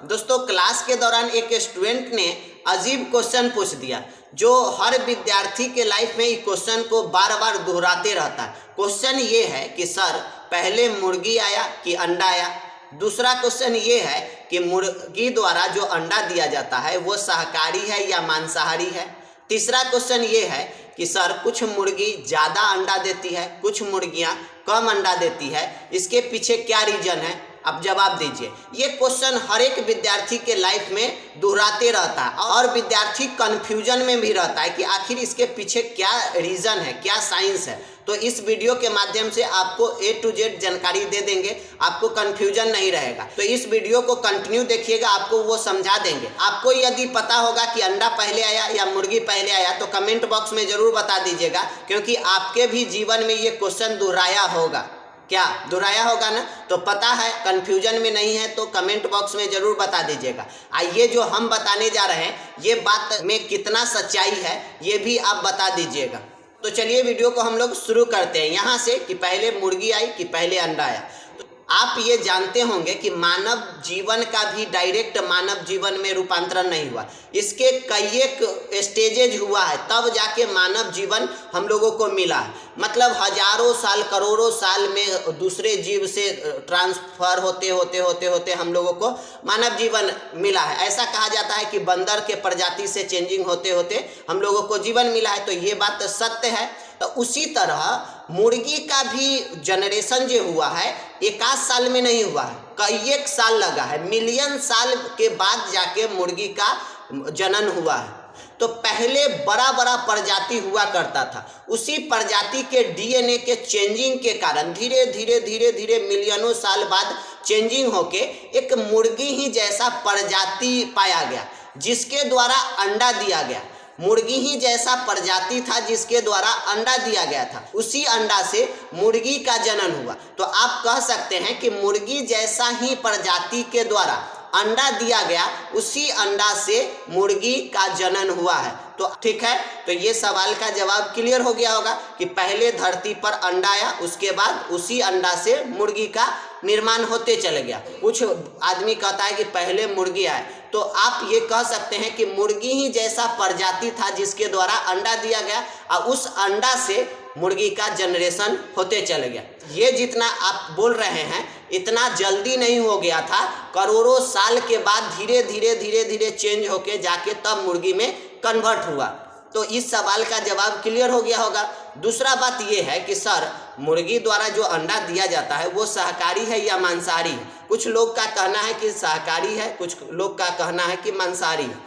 दोस्तों क्लास के दौरान एक स्टूडेंट ने अजीब क्वेश्चन पूछ दिया जो हर विद्यार्थी के लाइफ में इस क्वेश्चन को बार बार दोहराते रहता है। क्वेश्चन ये है कि सर पहले मुर्गी आया कि अंडा आया। दूसरा क्वेश्चन ये है कि मुर्गी द्वारा जो अंडा दिया जाता है वो शाकाहारी है या मांसाहारी है। तीसरा क्वेश्चन ये है कि सर कुछ मुर्गी ज़्यादा अंडा देती है, कुछ मुर्गियां कम अंडा देती है, इसके पीछे क्या रीजन है, अब जवाब दीजिए। ये क्वेश्चन हर एक विद्यार्थी के लाइफ में दोहराते रहता है और विद्यार्थी कंफ्यूजन में भी रहता है कि आखिर इसके पीछे क्या रीजन है, क्या साइंस है। तो इस वीडियो के माध्यम से आपको A to Z जानकारी दे देंगे, आपको कंफ्यूजन नहीं रहेगा। तो इस वीडियो को कंटिन्यू देखिएगा, आपको वो समझा देंगे। आपको यदि पता होगा कि अंडा पहले आया या मुर्गी पहले आया तो कमेंट बॉक्स में जरूर बता दीजिएगा, क्योंकि आपके भी जीवन में ये क्वेश्चन दोहराया होगा। क्या दोहराया होगा ना? तो पता है, कंफ्यूजन में नहीं है तो कमेंट बॉक्स में जरूर बता दीजिएगा। ये जो हम बताने जा रहे हैं ये बात में कितना सच्चाई है ये भी आप बता दीजिएगा। तो चलिए वीडियो को हम लोग शुरू करते हैं यहाँ से कि पहले मुर्गी आई कि पहले अंडा आया। तो आप ये जानते होंगे कि मानव जीवन का भी डायरेक्ट मानव जीवन में रूपांतरण नहीं हुआ, इसके कई एक स्टेजेज हुआ है तब जाके मानव जीवन हम लोगों को मिला है। मतलब हजारों साल करोड़ों साल में दूसरे जीव से ट्रांसफर होते होते होते होते हम लोगों को मानव जीवन मिला है। ऐसा कहा जाता है कि बंदर के प्रजाति से चेंजिंग होते होते हम लोगों को जीवन मिला है, तो ये बात सत्य है। तो उसी तरह मुर्गी का भी जनरेशन जो हुआ है एक आध साल में नहीं हुआ है, कई एक साल लगा है, मिलियन साल के बाद जाके मुर्गी का जनन हुआ है। तो पहले बड़ा बड़ा प्रजाति हुआ करता था, उसी प्रजाति के डीएनए के चेंजिंग के कारण धीरे धीरे धीरे धीरे मिलियनों साल बाद चेंजिंग होके एक मुर्गी ही जैसा प्रजाति पाया गया जिसके द्वारा अंडा दिया गया। मुर्गी ही जैसा प्रजाति था जिसके द्वारा अंडा दिया गया था, उसी अंडा से मुर्गी का जनन हुआ। तो आप कह सकते हैं कि मुर्गी जैसा ही प्रजाति के द्वारा अंडा दिया गया, उसी अंडा से मुर्गी का जनन हुआ है। तो ठीक है, तो ये सवाल का जवाब क्लियर हो गया होगा कि पहले धरती पर अंडा आया, उसके बाद उसी अंडा से मुर्गी का निर्माण होते चले गया। कुछ आदमी कहता है कि पहले मुर्गी आए, तो आप ये कह सकते हैं कि मुर्गी ही जैसा प्रजाति था जिसके द्वारा अंडा दिया गया और उस अंडा से मुर्गी का जनरेशन होते चले गया। ये जितना आप बोल रहे हैं इतना जल्दी नहीं हो गया था, करोड़ों साल के बाद धीरे धीरे धीरे धीरे चेंज होके जाके तब मुर्गी में कन्वर्ट हुआ। तो इस सवाल का जवाब क्लियर हो गया होगा। दूसरा बात यह है कि सर मुर्गी द्वारा जो अंडा दिया जाता है वो शाकाहारी है या मांसाहारी है। कुछ लोग का कहना है कि शाकाहारी है, कुछ लोग का कहना है कि मांसाहारी है।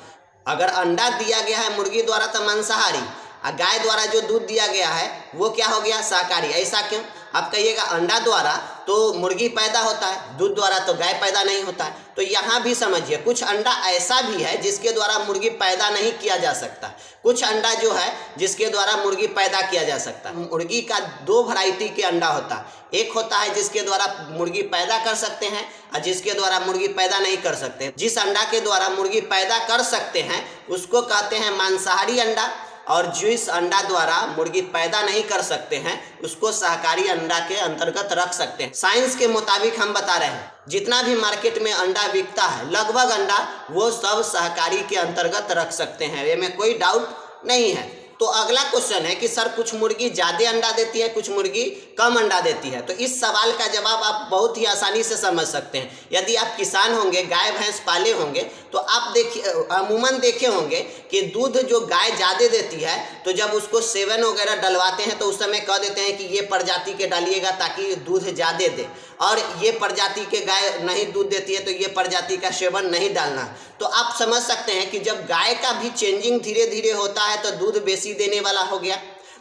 अगर अंडा दिया गया है मुर्गी द्वारा तो मांसाहारी, और गाय द्वारा जो दूध दिया गया है वो क्या हो गया, शाकाहारी। ऐसा क्यों? आप कहिएगा अंडा द्वारा तो मुर्गी पैदा होता है, दूध द्वारा तो गाय पैदा नहीं होता है। तो यहाँ भी समझिए कुछ अंडा ऐसा भी है जिसके द्वारा मुर्गी पैदा नहीं किया जा सकता, कुछ अंडा जो है जिसके द्वारा मुर्गी पैदा किया जा सकता है। मुर्गी का दो वैरायटी के अंडा होता है, एक होता है जिसके द्वारा मुर्गी पैदा कर सकते हैं और जिसके द्वारा मुर्गी पैदा नहीं कर सकते। जिस अंडा के द्वारा मुर्गी पैदा कर सकते हैं उसको कहते हैं मांसाहारी अंडा, और जिस अंडा द्वारा मुर्गी पैदा नहीं कर सकते हैं उसको शाकाहारी अंडा के अंतर्गत रख सकते हैं। साइंस के मुताबिक हम बता रहे हैं जितना भी मार्केट में अंडा बिकता है लगभग अंडा वो सब शाकाहारी के अंतर्गत रख सकते हैं, ये में कोई डाउट नहीं है। तो अगला क्वेश्चन है कि सर कुछ मुर्गी ज़्यादा अंडा देती है, कुछ मुर्गी कम अंडा देती है। तो इस सवाल का जवाब आप बहुत ही आसानी से समझ सकते हैं। यदि आप किसान होंगे, गाय भैंस पाले होंगे, तो आप देखिए अमूमन देखे होंगे कि दूध जो गाय ज़्यादा देती है तो जब उसको सेवन वगैरह डलवाते हैं तो उस समय कह देते हैं कि ये प्रजाति के डालिएगा ताकि दूध ज़्यादा दे, और ये प्रजाति के गाय नहीं दूध देती है तो ये प्रजाति का सेवन नहीं डालना। तो आप समझ सकते हैं कि जब गाय का भी चेंजिंग धीरे धीरे होता है तो दूध बेसी देने वाला हो गया।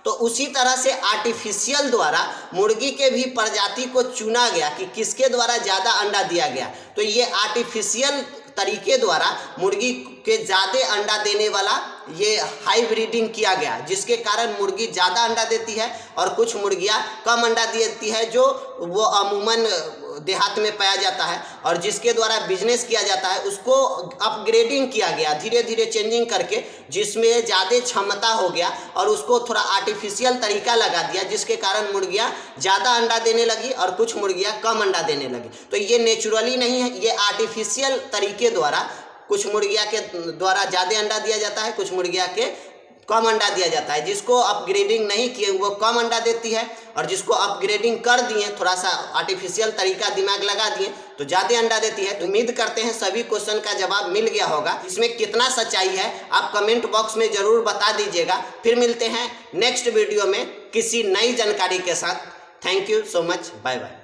तो उसी तरह से आर्टिफिशियल द्वारा मुर्गी के भी प्रजाति को चुना गया कि किसके द्वारा ज़्यादा अंडा दिया गया। तो ये आर्टिफिशियल तरीके द्वारा मुर्गी के ज़्यादा अंडा देने वाला ये हाई ब्रीडिंग किया गया, जिसके कारण मुर्गी ज़्यादा अंडा देती है और कुछ मुर्गियाँ कम अंडा देती है जो वो अमूमन देहात में पाया जाता है और जिसके द्वारा बिजनेस किया जाता है उसको अपग्रेडिंग किया गया, धीरे धीरे चेंजिंग करके, जिसमें ज़्यादा क्षमता हो गया और उसको थोड़ा आर्टिफिशियल तरीका लगा दिया, जिसके कारण मुर्गियाँ ज़्यादा अंडा देने लगी और कुछ मुर्गियाँ कम अंडा देने लगी। तो ये नेचुरली नहीं है, ये आर्टिफिशियल तरीके द्वारा कुछ मुर्गियाँ के द्वारा ज़्यादा अंडा दिया जाता है, कुछ मुर्गियाँ के कम अंडा दिया जाता है। जिसको अपग्रेडिंग नहीं किए वो कम अंडा देती है और जिसको अपग्रेडिंग कर दिए, थोड़ा सा आर्टिफिशियल तरीका दिमाग लगा दिए तो ज़्यादा अंडा देती है। तो उम्मीद करते हैं सभी क्वेश्चन का जवाब मिल गया होगा। इसमें कितना सच्चाई है आप कमेंट बॉक्स में ज़रूर बता दीजिएगा। फिर मिलते हैं नेक्स्ट वीडियो में किसी नई जानकारी के साथ। Thank you so much, bye bye.